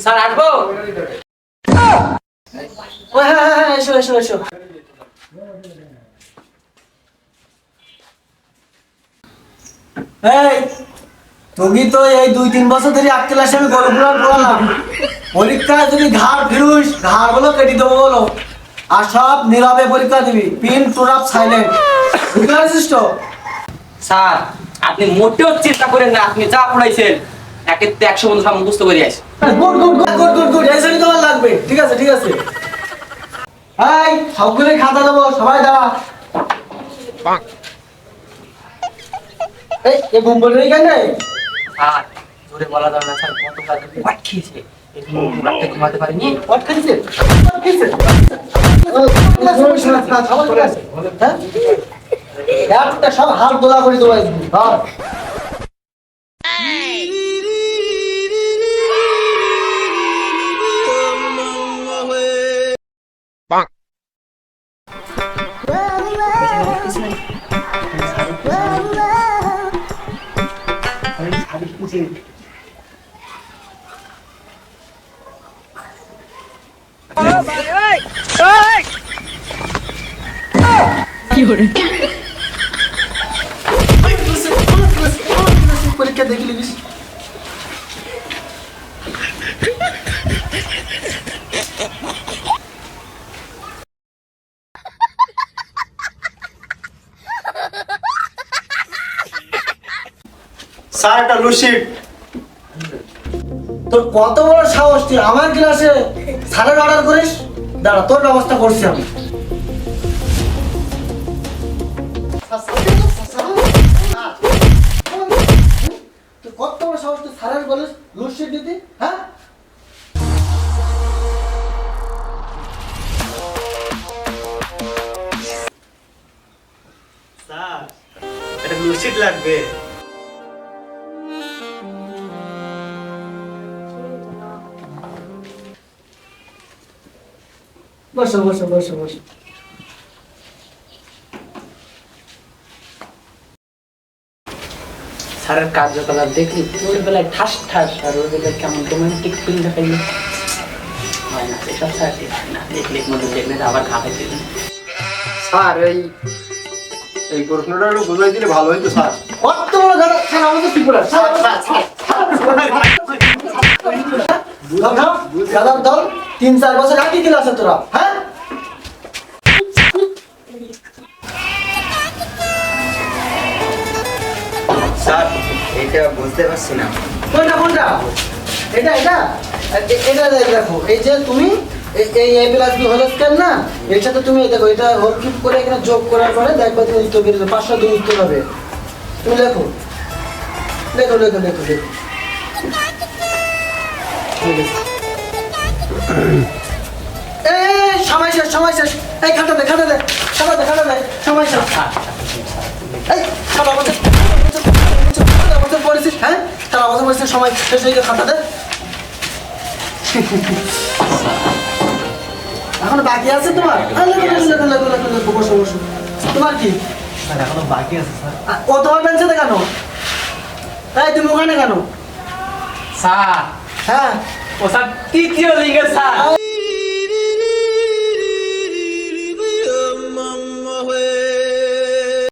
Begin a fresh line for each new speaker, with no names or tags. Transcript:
Sir আসবো?
ও হ্যাঁ হ্যাঁ হ্যাঁ, এসো এসো এসো। এই তুমি তো এই 2-3 বছর ধরে 8 ক্লাসে আমি গল্প পড়ালাম, পরীক্ষায় যদি ঘাড় ফিরুস ঘাড় গুলো কেটে দেবো বলো, আর সব নীরবে পরীক্ষা দিবি, পিন টুন আপ সাইলেন্ট, বুঝতে পারছিস তো?
স্যার আপনি মোটেও চিন্তা করেন না, আপনি যা পড়াইছেন একের তো 100 বন্ধু সামনে মুখস্থ করে আসি।
Good good good good good good, এই জন্যই তোমার লাগবে। ঠিক আছে ঠিক আছে। এই সবগুলোই খাতা দেবো, সবাই দাঁড়া। এই গুম্বল নেই কেন?
স্যার জোরে বলা যাবে না স্যার, গতকাল হোয়াট খেয়েছে এই জন্য রাতে ঘুমাতে পারিনি।
হোয়াট খাইছে? হোয়াট খাইছে? হ্যাঁ একটা সব হাত দোলা করে দেবো একদিন। হ্যাঁ পরীক্ষা দেখে নিবি।
স্যার একটা লুসিড।
তোর কত বড় সাহস, তুই আমার ক্লাসে স্যারের অর্ডার করিস? দাঁড়া, তোর ব্যবস্থা করছি আমি। তুই কত বড় সাহস, তুই স্যারের বলিস লুসিড দিতে? হ্যাঁ
স্যার একটা লুসিড লাগবে।
বসো বসো বসো বসো।
স্যারের কার্যকলাপ দেখলি ছোটবেলায় ঠাস ঠাস, আর ওর বেলায় কেমন রোমান্টিক ফিল দেখাইল। হয় না এসব স্যার ঠিক হয় না, দেখলে মনে দেখলে আবার খাওয়াই দিলেন।
স্যার এই প্রশ্নটা একটু বুঝাই দিলে ভালো হইতো স্যার।
কত বড় গাড়ি, স্যার আমাদের কি করে? গাদার দল 3-4 বছর একই ক্লাসে তোরা। হ্যাঁ
স্যার এটা বুঝতে পারছি না।
কোনটা কোনটা? এটা এটা এটা দেখো, এই যে তুমি এই এ প্লাস বি হোল স্কয়ার না, এর সাথে তুমি এই দেখো এটা হোল কিউব করে এখানে যোগ করার পরে দেখবে তুমি উত্তর বের হবে, 502 উত্তর হবে। তুমি লেখো লেখো লেখো লেখো লেখো। এই সময় শেষ সময় শেষ। এই খাতা দে খাতা দে খাতা দে খাতা দে, সময় শেষ। এই সারা বছর পড়েছিস? হ্যাঁ সারা বছর পড়েছিস, সময় শেষ হয়ে গেছে, খাতা দে। এখন বাকি আছে তোমার? লেখো লেখো লেখো লেখো, বসো বসো। তোমার কি?
স্যার এখনো বাকি আছে স্যার।
ও তোমার বেঞ্চে কেন? এই তুমি ওখানে কেন?
স্যার
হ্যাঁ
ও স্যার তৃতীয় লিঙ্গের স্যার।